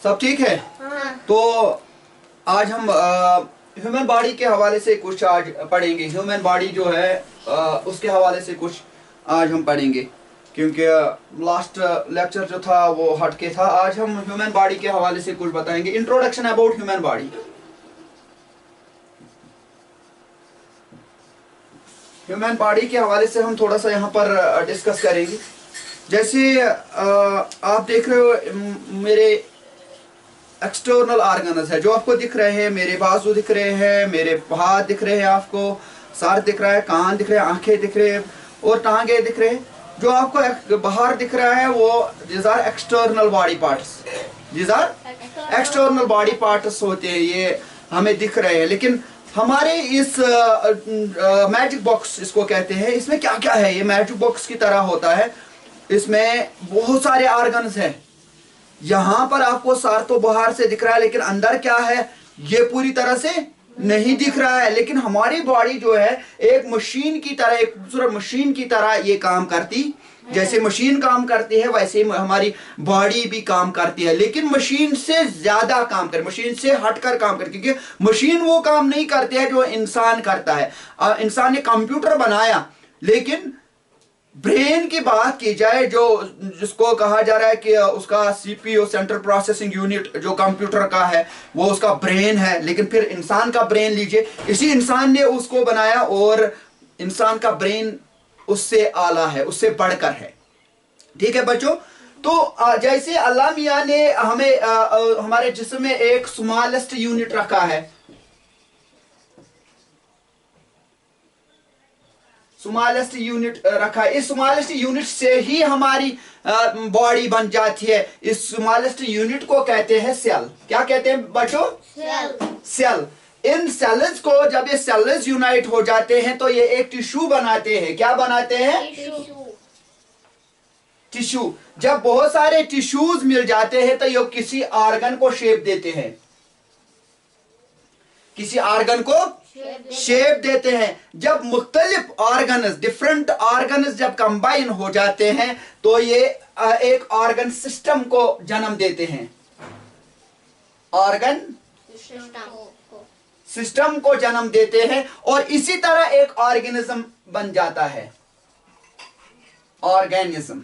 सब ठीक है? हाँ। तो आज हम ह्यूमन बॉडी के हवाले से कुछ आज पढ़ेंगे। ह्यूमन बॉडी जो है उसके हवाले से कुछ आज हम पढ़ेंगे, क्योंकि लास्ट लेक्चर जो था वो हटके था। आज हम ह्यूमन बॉडी के हवाले से कुछ बताएंगे। Introduction about human body. Human body के हवाले से हम थोड़ा सा यहाँ पर डिस्कस करेंगे। जैसे आप देख रहे हो मेरे एक्सटर्नल ऑर्गन्स है जो आपको दिख रहे हैं। मेरे बाजू दिख रहे हैं, मेरे हाथ दिख रहे हैं, आपको सर दिख रहा है, कान दिख रहे हैं, आंखें दिख रहे हैं और टांगे दिख रहे हैं। जो आपको बाहर दिख रहा है वो these are external body parts. these are external body parts होते हैं, ये हमें दिख रहे हैं। लेकिन हमारे इस मैजिक बॉक्स इसको कहते हैं, इसमें क्या क्या है? ये मैजिक बॉक्स की तरह होता है। इसमें बहुत सारे ऑर्गन्स हैं। यहाँ पर आपको सर तो बाहर से दिख रहा है, लेकिन अंदर क्या है ये पूरी तरह से नहीं दिख रहा है। लेकिन हमारी बॉडी जो है एक मशीन की तरह, एक खूबसूरत मशीन की तरह ये काम करती। जैसे मशीन काम करती है वैसे ही हमारी बॉडी भी काम करती है, लेकिन मशीन से ज्यादा काम करे, मशीन से हटकर काम करे। क्योंकि मशीन वो काम नहीं करती है जो इंसान करता है। इंसान ने कंप्यूटर बनाया, लेकिन ब्रेन की बात की जाए, जो जिसको कहा जा रहा है कि उसका सीपीयू सेंट्रल प्रोसेसिंग यूनिट जो कंप्यूटर का है वो उसका ब्रेन है। लेकिन फिर इंसान का ब्रेन लीजिए, इसी इंसान ने उसको बनाया और इंसान का ब्रेन उससे आला है, उससे बढ़कर है। ठीक है बच्चों? तो जैसे अल्लाह मियां ने हमें हमारे जिस्म में एक स्मॉलेस्ट यूनिट रखा है, स्मॉलेस्ट यूनिट रखा है। इस स्मॉलेस्ट यूनिट से ही हमारी बॉडी बन जाती है। इस स्मॉलेस्ट यूनिट को कहते हैं सेल। क्या कहते हैं बच्चों? सेल। इन सेल्स को जब ये सेल्स यूनाइट हो जाते हैं तो ये एक टिश्यू बनाते हैं। क्या बनाते हैं? टिश्यू। जब बहुत सारे टिश्यूज मिल जाते हैं तो ये किसी ऑर्गन को शेप देते हैं, किसी ऑर्गन को शेप देते हैं। जब मुख्तलिफ ऑर्गन्स, डिफरेंट ऑर्गन्स जब कंबाइन हो जाते हैं तो ये एक ऑर्गन सिस्टम को जन्म देते हैं। ऑर्गन सिस्टम को जन्म देते हैं और इसी तरह एक ऑर्गेनिज्म बन जाता है। ऑर्गेनिज्म।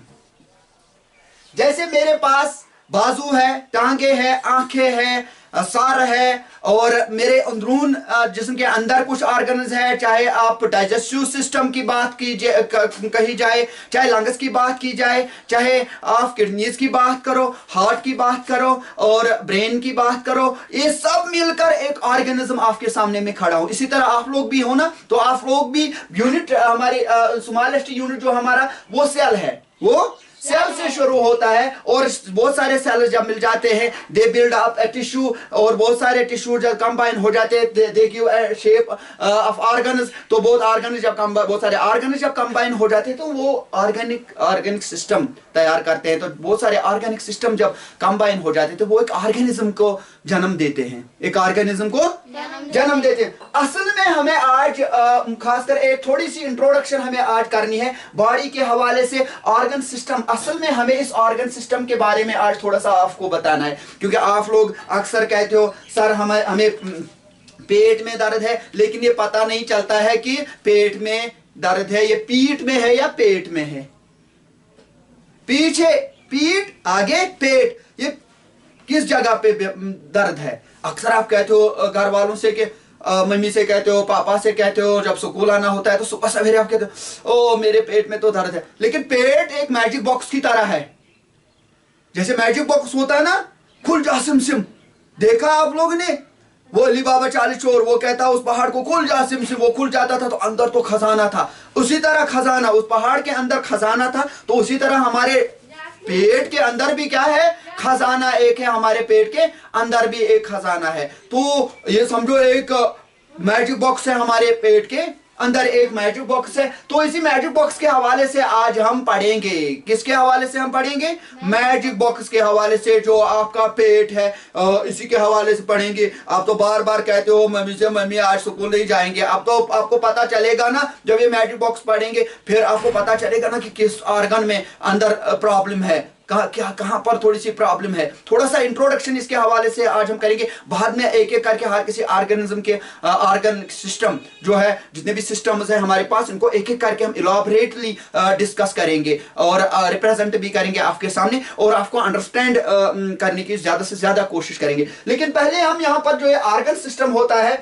जैसे मेरे पास बाजू है, टांगे हैं, आंखें हैं, सर है और मेरे अंदरून जिस्म के अंदर कुछ ऑर्गन्स है। चाहे आप डाइजेस्टिव सिस्टम की बात कीजिए, कही जाए, चाहे लंग्स की बात की जाए, चाहे आप किडनीज की बात करो, हार्ट की बात करो और ब्रेन की बात करो, ये सब मिलकर एक ऑर्गेनिज्म आपके सामने में खड़ा हो। इसी तरह आप लोग भी हो ना, तो आप लोग भी यूनिट, हमारी स्मॉलेस्ट यूनिट जो हमारा वो सेल है, वो सेल से शुरू होता है। और बहुत सारे सेल जब मिल जाते हैं they build up a tissue, और बहुत सारे टिश्यू जब कंबाइन हो जाते हैं they give A shape of organs. तो बहुत सारे ऑर्गन्स जब कंबाइन हो जाते हैं तो वो ऑर्गेनिक सिस्टम तैयार करते हैं। तो बहुत सारे ऑर्गेनिक सिस्टम जब कंबाइन हो जाते हैं तो वो एक ऑर्गेनिज्म को जन्म देते हैं, एक ऑर्गेनिज्म को जन्म देते हैं। असल में हमें आज खासकर एक थोड़ी सी इंट्रोडक्शन हमें आज करनी है बॉडी के हवाले से। ऑर्गन सिस्टम, असल में हमें इस ऑर्गन सिस्टम के बारे में आज थोड़ा सा आपको बताना है। क्योंकि आप लोग अक्सर कहते हो सर हमें पेट में दर्द है, लेकिन ये पता नहीं चलता है कि पेट में दर्द है ये पीठ में है या पेट में है। पीछे पीठ, आगे पेट, ये किस जगह पे दर्द है? अक्सर आप कहते हो घर वालों से कि मम्मी से कहते हो, पापा से कहते हो, जब स्कूल आना होता है तो सुबह सवेरे आप कहते हो ओ मेरे पेट में तो दर्द है। लेकिन पेट एक मैजिक बॉक्स की तरह है। जैसे मैजिक बॉक्स होता है ना, खुल जा सिम सिम, देखा आप लोगों ने वो अली बाबा 40 चोर, वो कहता उस पहाड़ को खुल जा सिम सिम, वो खुल जाता था तो अंदर तो खजाना था। उसी तरह खजाना, उस पहाड़ के अंदर खजाना था, तो उसी तरह हमारे पेट के अंदर भी क्या है? खजाना एक है। हमारे पेट के अंदर भी एक खजाना है। तो ये समझो एक मैजिक बॉक्स है, हमारे पेट के अंदर एक मैजिक बॉक्स है। तो इसी मैजिक बॉक्स के हवाले से आज हम पढ़ेंगे। किसके हवाले से हम पढ़ेंगे? मैजिक बॉक्स के हवाले से। जो आपका पेट है इसी के हवाले से पढ़ेंगे। आप तो बार बार कहते हो मम्मी से, मम्मी आज स्कूल नहीं जाएंगे। अब तो आपको पता चलेगा ना, जब ये मैजिक बॉक्स पढ़ेंगे फिर आपको पता चलेगा ना कि किस ऑर्गन में अंदर प्रॉब्लम है। कहाँ पर थोड़ी सी प्रॉब्लम है। थोड़ा सा इंट्रोडक्शन इसके हवाले से आज हम करेंगे, बाद में एक एक करके हर किसी ऑर्गेनिज्म के ऑर्गन सिस्टम जो है, जितने भी सिस्टम्स है हमारे पास, इनको एक एक करके हम इलाबोरेटली डिस्कस करेंगे और रिप्रेजेंट भी करेंगे आपके सामने, और आपको अंडरस्टैंड करने की ज्यादा से ज्यादा कोशिश करेंगे। लेकिन पहले हम यहाँ पर जो है ऑर्गन सिस्टम होता है,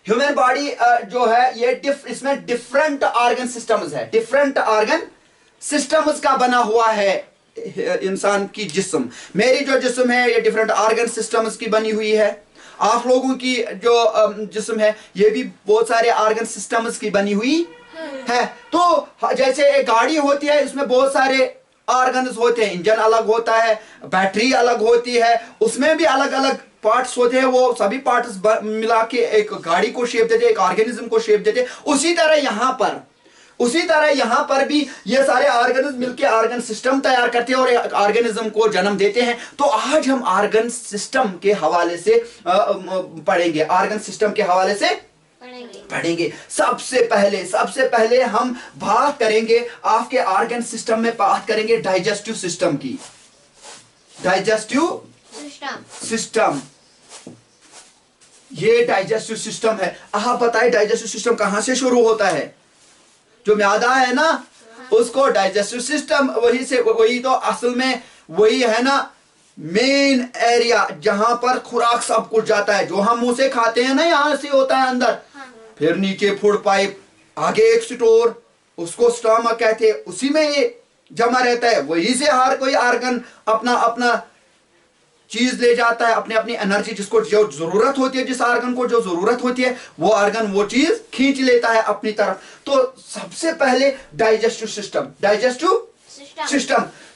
ह्यूमन बॉडी जो है ये इसमें डिफरेंट ऑर्गन सिस्टम्स है, डिफरेंट ऑर्गन सिस्टम्स का बना हुआ है इंसान की जिस्म। मेरी जो जिस्म है ये डिफरेंट ऑर्गन सिस्टम्स की बनी हुई है। आप लोगों की जो जिस्म है ये भी बहुत सारे ऑर्गन सिस्टम्स की बनी हुई है। तो जैसे एक गाड़ी होती है, इसमें बहुत सारे ऑर्गन्स होते हैं, इंजन अलग होता है, बैटरी अलग होती है, उसमें भी अलग अलग पार्ट्स होते हैं, वो सभी पार्ट्स मिला के एक गाड़ी को शेप देते हैं, एक ऑर्गेनिज्म को शेप देते हैं। उसी तरह यहां पर भी ये सारे ऑर्गन्स मिलके ऑर्गन सिस्टम तैयार करते हैं और ऑर्गेनिज्म को जन्म देते हैं। तो आज हम ऑर्गन सिस्टम के हवाले से पढ़ेंगे, ऑर्गन सिस्टम के हवाले से पढ़ेंगे। सबसे पहले हम बात करेंगे आपके ऑर्गन सिस्टम में, बात करेंगे डाइजेस्टिव सिस्टम की। डाइजेस्टिव सिस्टम, ये डाइजेस्टिव सिस्टम है। आप बताइए डाइजेस्टिव सिस्टम कहां से शुरू होता है? जो म्यादा है ना, उसको डाइजेस्टिव सिस्टम, वही तो असल में वही है ना मेन एरिया जहां पर खुराक सब कुछ जाता है, जो हम मुंह से खाते हैं ना, यहां से होता है अंदर, फिर नीचे फूड पाइप, आगे एक स्टोर, उसको स्टमक कहते हैं, उसी में ये जमा रहता है। वही से हर कोई ऑर्गन अपना अपना चीज ले जाता है, अपनी अपनी एनर्जी, जिसको जो जरूरत होती है, जिस ऑर्गन को जो जरूरत होती है, वो ऑर्गन वो चीज खींच लेता है अपनी तरफ। तो सबसे पहले डाइजेस्टिव सिस्टम।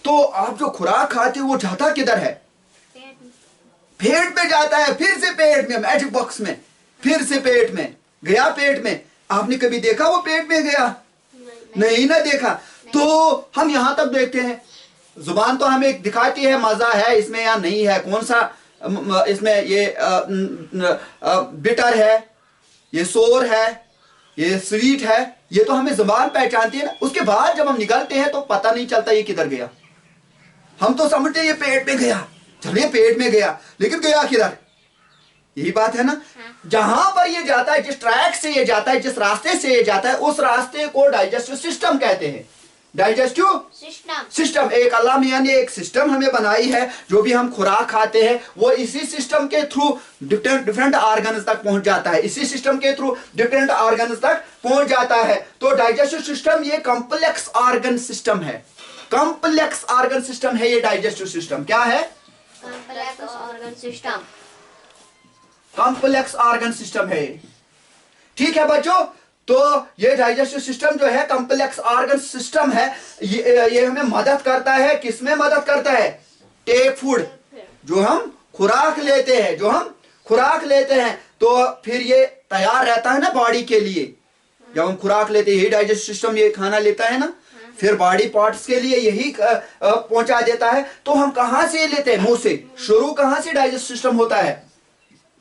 तो आप जो खुराक खाते हो वो जाता किधर है? पेट में जाता है, फिर से पेट में, मैजिक बॉक्स में, फिर से पेट में गया। पेट में आपने कभी देखा वो पेट में गया? नहीं ना देखा। तो हम यहां तक देखते हैं, जुबान तो हमें दिखाती है मजा है इसमें या नहीं है, कौन सा इसमें ये बिटर है, ये सोर है, ये स्वीट है, ये तो हमें जुबान पहचानती है ना। उसके बाद जब हम निकलते हैं तो पता नहीं चलता ये किधर गया। हम तो समझते हैं ये पेट में गया, चलिए पेट में गया, लेकिन गया किधर? यही बात है ना। जहां पर ये जाता है, जिस ट्रैक से ये जाता है, जिस रास्ते से ये जाता है, उस रास्ते को डाइजेस्टिव सिस्टम कहते हैं। डाइजेस्टिव सिस्टम एक अल्लाह मियां ने एक सिस्टम हमें बनाई है। जो भी हम खुराक खाते हैं वो इसी सिस्टम के थ्रू डिफरेंट ऑर्गन्स तक पहुंच जाता है, इसी सिस्टम के थ्रू डिफरेंट ऑर्गन्स तक पहुंच जाता है। तो डाइजेस्टिव सिस्टम ये कॉम्प्लेक्स ऑर्गन सिस्टम है, कॉम्प्लेक्स ऑर्गन सिस्टम है ये डाइजेस्टिव सिस्टम। क्या है? Complex organ system, complex organ system है। ठीक है बच्चों, तो ये डाइजेस्टिव सिस्टम जो है कॉम्प्लेक्स ऑर्गन सिस्टम है। ये हमें मदद करता है, किसमें मदद करता है? टेक फूड, जो हम खुराक लेते हैं, तो फिर ये तैयार रहता है ना बॉडी के लिए। जब हम खुराक लेते हैं, यही डाइजेस्टिव सिस्टम ये खाना लेता है ना, फिर बॉडी पार्ट्स के लिए यही पहुंचा देता है। तो हम कहां से लेते हैं? मुंह से। शुरू कहां से डाइजेस्टिव सिस्टम होता है?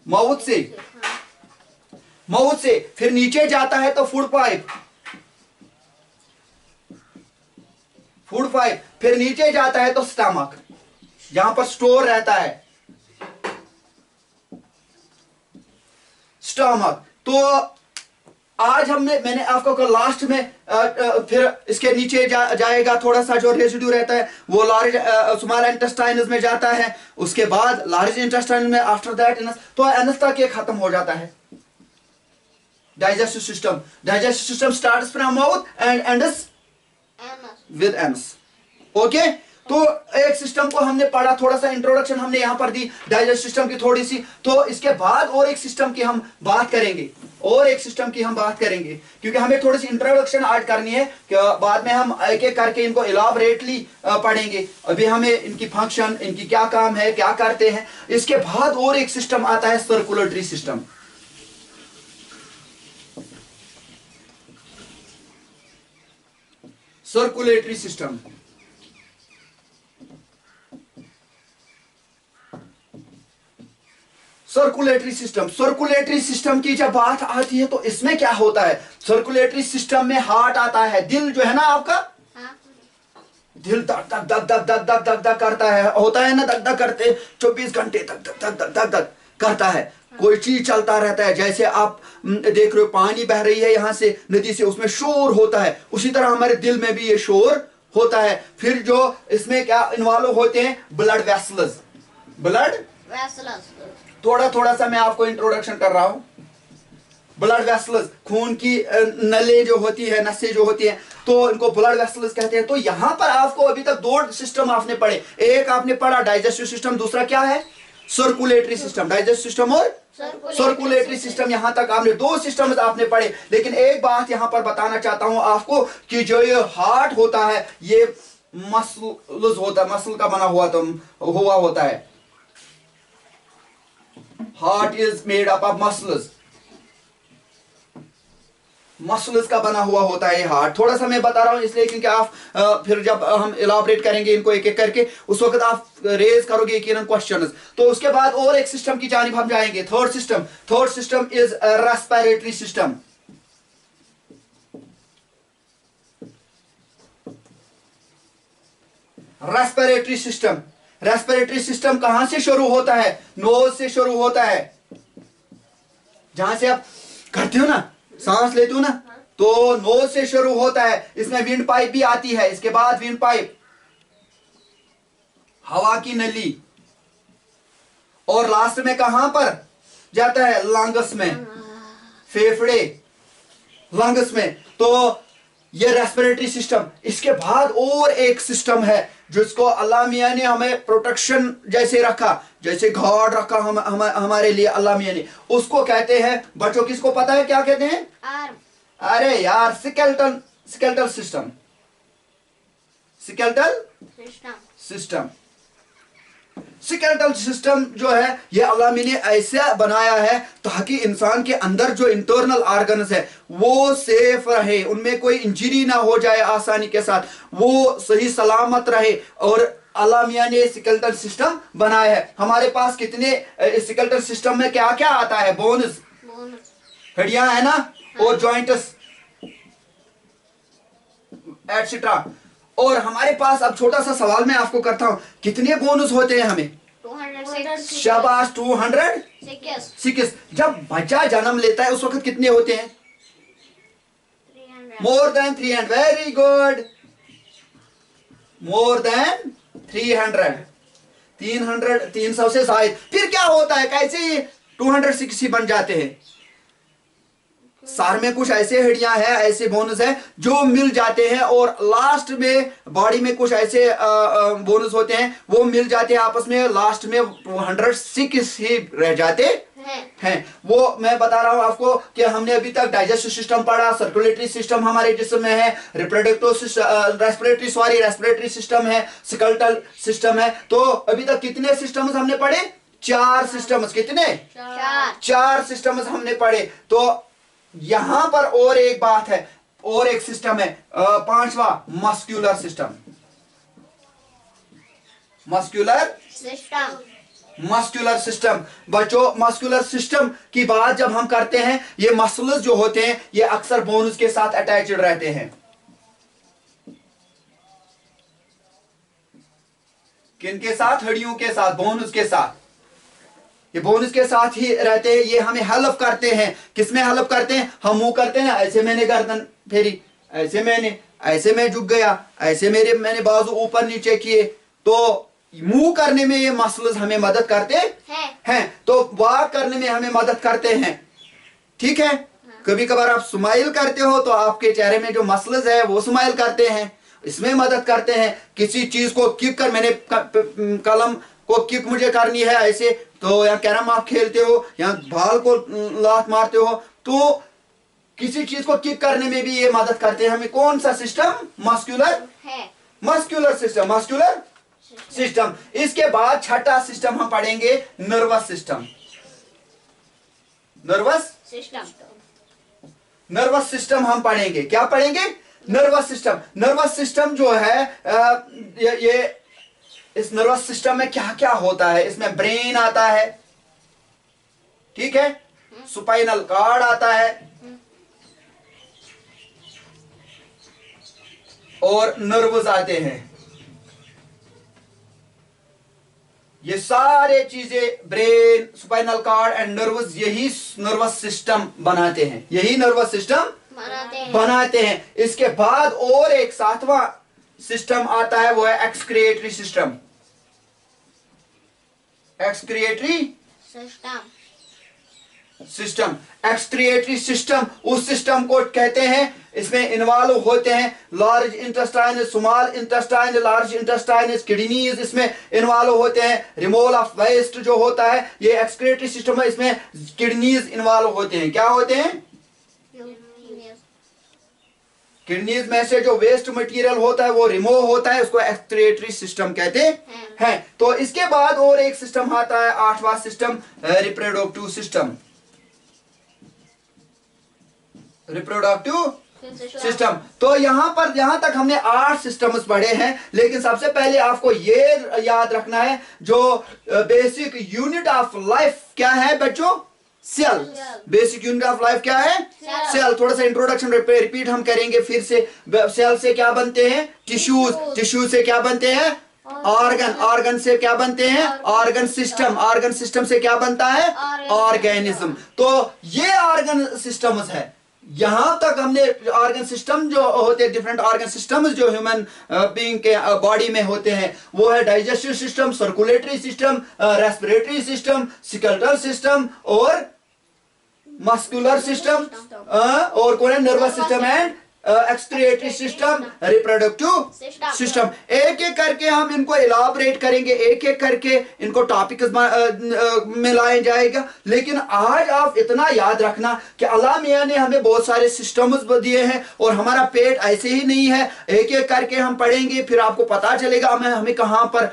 माउथ से, फिर नीचे जाता है तो फूड पाइप, फिर नीचे जाता है तो स्टमक, जहां पर स्टोर रहता है स्टमक। तो आज मैंने आपको लास्ट में फिर इसके नीचे जाएगा थोड़ा सा जो रेसिड्यू रहता है, वो लार्ज स्मॉल इंटेस्टाइन में जाता है, उसके बाद लार्ज इंटेस्टाइन में, आफ्टर दैट तो एनस तक ये खत्म हो जाता है। Digestive system starts from mouth and ends with anus. Okay, तो एक सिस्टम को हमने पढ़ा, थोड़ा सा इंट्रोडक्शन हमने यहां पर दी डाइजेस्टिव सिस्टम की थोड़ी सी। तो इसके बाद और एक सिस्टम की हम बात करेंगे, क्योंकि हमें थोड़ी सी इंट्रोडक्शन ऐड करनी है, कि बाद में हम एक एक करके इनको इलाबोरेटली पढ़ेंगे। अभी हमें इनकी फंक्शन, इनकी क्या काम है, क्या करते हैं। इसके बाद और एक सिस्टम आता है circulatory system. Circulatory system, circulatory system की जब बात आती है तो इसमें क्या होता है? सर्कुलेटरी सिस्टम में हार्ट आता है, दिल जो है ना आपका, दिल धक धक धक धक धक धक धक धक करता है, होता है ना, धक धक करते 24 घंटे धक धक धक धक धक धक करता है। कोई चीज चलता रहता है, जैसे आप देख रहे हो पानी बह रही है यहाँ से नदी से, उसमें शोर होता है, उसी तरह हमारे दिल में भी ये शोर होता है। फिर जो इसमें क्या इन्वॉल्व होते हैं, ब्लड वेसल्स, ब्लड वेसल्स। थोड़ा थोड़ा सा मैं आपको इंट्रोडक्शन कर रहा हूं। ब्लड वेसल्स, खून की नले जो होती है, नसें जो होती हैं, तो इनको ब्लड वेसल्स कहते हैं। तो यहां पर आपको अभी तक दो सिस्टम आपने पढ़े, एक आपने पढ़ा डाइजेस्टिव सिस्टम, दूसरा क्या है, सर्कुलेटरी सिस्टम। डाइजेस्टिव सिस्टम और सर्कुलेटरी सिस्टम, यहां तक आपने दो सिस्टम्स आपने पढ़े। लेकिन एक बात यहां पर बताना चाहता हूं आपको कि जो ये हार्ट होता है ये मसल्स होता है, मसल का बना हुआ होता है। Heart is made up of muscles, muscles का बना हुआ होता है हार्ट। थोड़ा सा मैं बता रहा हूं इसलिए क्योंकि आप फिर जब हम इलाबरेट करेंगे इनको एक एक करके, उस वक्त आप रेज करोगे यकीनन क्वेश्चंस। तो उसके बाद और एक सिस्टम की जानिब हम जाएंगे, third system is respiratory system. Respiratory system कहां से शुरू होता है, नोज से शुरू होता है। जहां से आप करते हो ना, सांस लेते हो ना, तो नोज से शुरू होता है। इसमें विंड पाइप भी आती है, इसके बाद विंड पाइप, हवा की नली, और लास्ट में कहां पर जाता है, लंग्स में, फेफड़े, लंग्स में। तो ये रेस्पिरेटरी सिस्टम। इसके बाद और एक सिस्टम है जिसको अल्लाह मियां ने हमें प्रोटेक्शन जैसे रखा, जैसे गार्ड रखा हमारे लिए अल्लाह मियां ने, उसको कहते हैं, बच्चों किसको पता है क्या कहते हैं, आर्म। अरे यार, स्केलेटल सिस्टम, स्केलेटल सिस्टम जो है ये अल्लाह ने ऐसे बनाया है ताकि इंसान के अंदर जो इंटरनल ऑर्गन्स है वो सेफ रहे, उनमें कोई इंजरी ना हो जाए आसानी के साथ, वो सही सलामत रहे। और अल्लाह मियां ने स्केलेटल सिस्टम बनाया है। हमारे पास कितने स्केलेटल सिस्टम में क्या क्या आता है, बोन्स, हड्डियां है ना, और जॉइंट्स एटसेट्रा। और हमारे पास अब छोटा सा सवाल मैं आपको करता हूं, कितने बोनस होते हैं हमें, 206। शाबाश, 206। जब बच्चा जन्म लेता है उस वक्त कितने होते हैं, 300। More than 300, very good, more than 300, 300 से शायद। फिर क्या होता है, कैसे ये 260 बन जाते हैं, सर में कुछ ऐसे हड्डियां हैं, ऐसे बोनस है जो मिल जाते हैं, और लास्ट में बॉडी में कुछ ऐसे बोनस होते हैं वो मिल जाते हैं आपस में, लास्ट में 206 ही रह जाते हैं। वो मैं बता रहा हूं आपको कि हमने अभी तक डाइजेस्टिव सिस्टम पढ़ा, सर्कुलेटरी सिस्टम हमारे जिस्म में है, रेस्पिरेटरी सिस्टम है, स्केलेटल सिस्टम है। तो अभी तक कितने सिस्टम्स हमने पढ़े, 4 सिस्टम्स। कितने, 4 सिस्टम्स हमने पढ़े। तो यहां पर और एक बात है, और एक सिस्टम है, 5वां, मस्कुलर सिस्टम। मस्कुलर सिस्टम बच्चों, मस्कुलर सिस्टम की बात जब हम करते हैं, ये मसल्स जो होते हैं ये अक्सर बोन्स के साथ अटैच्ड रहते हैं। किनके साथ, हड्डियों के साथ, बोन्स के साथ। ये बोनस के साथ ही रहते हैं, ये हमें हेल्प करते हैं। किसमें हेल्प करते हैं, हम मुंह करते हैं ना, ऐसे मैंने गर्दन फेरी, ऐसे मैं झुक गया, ऐसे मैंने बाजू ऊपर नीचे किए, तो मुंह करने में ये मसल्स हमें मदद करते हैं। तो वॉक करने में हमें मदद करते हैं, ठीक है। कभी कभार आप स्माइल करते हो तो आपके चेहरे में जो मसल्स है वो स्माइल करते हैं, इसमें मदद करते हैं। किसी चीज को किक कर, मैंने कलम को किक मुझे करनी है ऐसे, तो या कैरम आप खेलते हो या बाल को लात मारते हो, तो किसी चीज को किक करने में भी ये मदद करते हैं हमें। कौन सा सिस्टम, मस्कुलर सिस्टम। इसके बाद छठा सिस्टम हम पढ़ेंगे, नर्वस सिस्टम। नर्वस सिस्टम हम पढ़ेंगे, क्या पढ़ेंगे, नर्वस सिस्टम जो है ये इस नर्वस सिस्टम में क्या क्या होता है, इसमें ब्रेन आता है, ठीक है, स्पाइनल कॉर्ड आता है, और नर्व्स आते हैं, ये सारे चीजें brain, spinal cord and nerves, यही नर्वस सिस्टम बनाते हैं, यही नर्वस सिस्टम बनाते हैं। इसके बाद और एक सातवां सिस्टम आता है, वो है excretory system. Excretory system, excretory system उस सिस्टम को कहते हैं, इसमें इन्वॉल्व होते हैं large intestine, small intestine, large intestine, kidneys इसमें इन्वॉल्व होते हैं। रिमूवल ऑफ वेस्ट जो होता है, ये एक्सक्रिएटरी सिस्टम है, इसमें किडनीज इन्वॉल्व होते हैं। क्या होते हैं? किडनीज में से जो वेस्ट मटेरियल होता है वो रिमूव होता है, उसको एक्सक्रिएटरी सिस्टम कहते हैं। तो इसके बाद और एक सिस्टम आता है, आठवां system, reproductive system. Reproductive system. तो यहां तक हमने 8 सिस्टम्स पढ़े हैं, लेकिन सबसे पहले आपको ये याद रखना है, जो बेसिक यूनिट ऑफ लाइफ क्या है बच्चों? Cell. Basic unit of life क्या है? सेल। थोड़ा सा इंट्रोडक्शन रिपीट हम करेंगे फिर से। सेल से क्या बनते हैं? टिश्यूज। टिश्यूज से क्या बनते हैं? ऑर्गन। ऑर्गन से क्या बनते हैं? Organ system. ऑर्गन सिस्टम से क्या बनता है? ऑर्गेनिज्म। तो ये ऑर्गन सिस्टम्स है। यहां तक हमने ऑर्गन सिस्टम जो होते हैं, डिफरेंट ऑर्गन सिस्टम्स जो ह्यूमन बीइंग के बॉडी में होते हैं, वो है digestive system, circulatory system, respiratory system, skeletal system और मस्कुलर सिस्टम, और कौन है? Nervous system and excretory system, reproductive system. एक एक करके हम इनको इलाबरेट करेंगे, एक एक करके इनको टॉपिक्स में लाया जाएगा। लेकिन आज आप इतना याद रखना कि अल्लाह मियां ने हमें बहुत सारे सिस्टम्स दिए हैं और हमारा पेट ऐसे ही नहीं है। एक एक करके हम पढ़ेंगे, फिर आपको पता चलेगा हमें कहां पर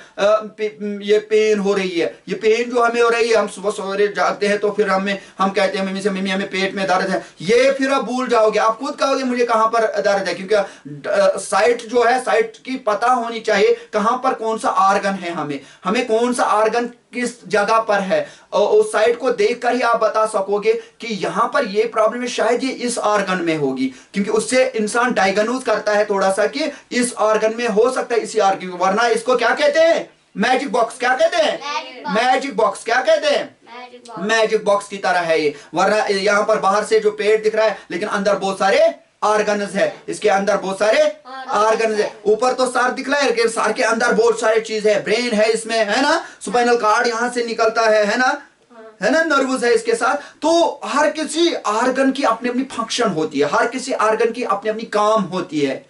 ये पेन हो रही है। ये पेन जो हमें हो रही है, हम सुबह सवेरे जागते हैं तो फिर हम कहते हैं मम्मी से, मम्मी हमें पेट में दर्द है। ये फिर आप भूल जाओगे, आप खुद कहोगे मुझे कहां पर दर्द है, क्योंकि साइट जो है, साइट की पता होनी चाहिए कहां पर कौन सा ऑर्गन है, हमें कौन सा ऑर्गन किस जगह पर है, और उस साइट को देखकर ही आप बता सकोगे कि यहां पर ये प्रॉब्लम है, शायद ये इस ऑर्गन में होगी, क्योंकि उससे इंसान डायग्नोज करता है थोड़ा सा कि इस ऑर्गन में हो सकता है, इसी ऑर्गन में। वरना इसको क्या कहते हैं? Magic box. क्या कहते हैं? Magic box. क्या कहते हैं? मैजिक बॉक्स की तरह है ये। वरना यहां पर बाहर से जो पेट दिख रहा है, लेकिन अंदर बहुत सारे ऑर्गन्स है, इसके अंदर बहुत सारे ऑर्गन्स है। ऊपर तो सार दिख रहा है, लेकिन सार के अंदर बहुत सारे चीज है। ब्रेन है इसमें, है ना, स्पाइनल कॉर्ड यहां से निकलता है ना, है ना, नर्व्स है इसके साथ। तो हर किसी ऑर्गन की अपनी अपनी फंक्शन होती है, हर किसी ऑर्गन की अपनी अपनी काम होती है।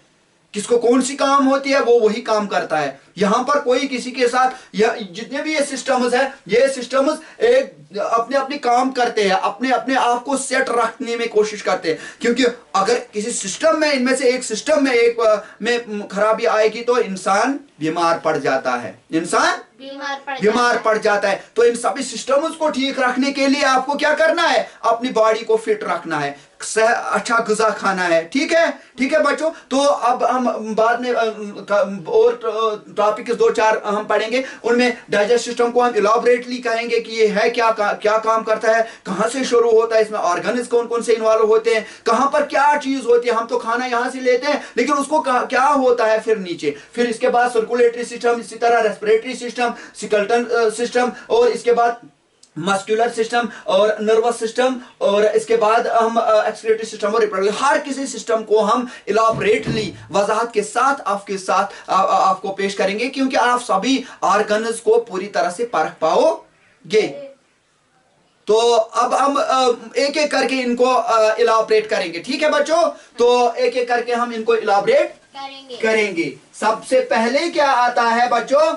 किसको कौन सी काम होती है, वो वही काम करता है। यहां पर कोई किसी के साथ, जितने भी ये सिस्टम्स है, ये सिस्टम्स एक अपने अपने काम करते हैं, अपने अपने आप को सेट रखने में कोशिश करते हैं। क्योंकि अगर किसी सिस्टम में, इनमें से एक सिस्टम में एक में खराबी आएगी तो इंसान बीमार पड़ जाता है, इंसान बीमार पड़ जाता है। तो इन सभी सिस्टम्स को ठीक रखने के लिए आपको क्या करना है? अपनी बॉडी को फिट रखना है, अच्छा गुज़ा खाना है। ठीक है, ठीक है बच्चों। तो अब हम बाद में और टॉपिक 2-4 हम पढ़ेंगे, उनमें डाइजेस्ट सिस्टम को हम इलाबरेटली कहेंगे कि ये है क्या काम करता है, कहां से शुरू होता है, इसमें ऑर्गन्स कौन कौन से इन्वॉल्व होते हैं, कहां पर क्या चीज होती है। हम तो खाना यहां से लेते हैं, लेकिन उसको क्या होता है फिर नीचे। फिर इसके बाद सर्कुलेटरी सिस्टम, इसी तरह रेस्पिरेटरी सिस्टम, स्केलेटल सिस्टम, और इसके बाद मस्कुलर सिस्टम और नर्वस सिस्टम, और इसके बाद हम एक्सक्रिएटरी सिस्टम और रिप्रोडक्टिव, हर किसी सिस्टम को हम इलाबरेटली वजाहत के साथ आपको पेश करेंगे, क्योंकि आप सभी ऑर्गन्स को पूरी तरह से परख पाओगे। तो अब हम एक एक करके इनको इलाबरेट करेंगे। ठीक है बच्चों, तो एक एक करके हम इनको इलाबरेट करेंगे। सबसे पहले क्या आता है बच्चों?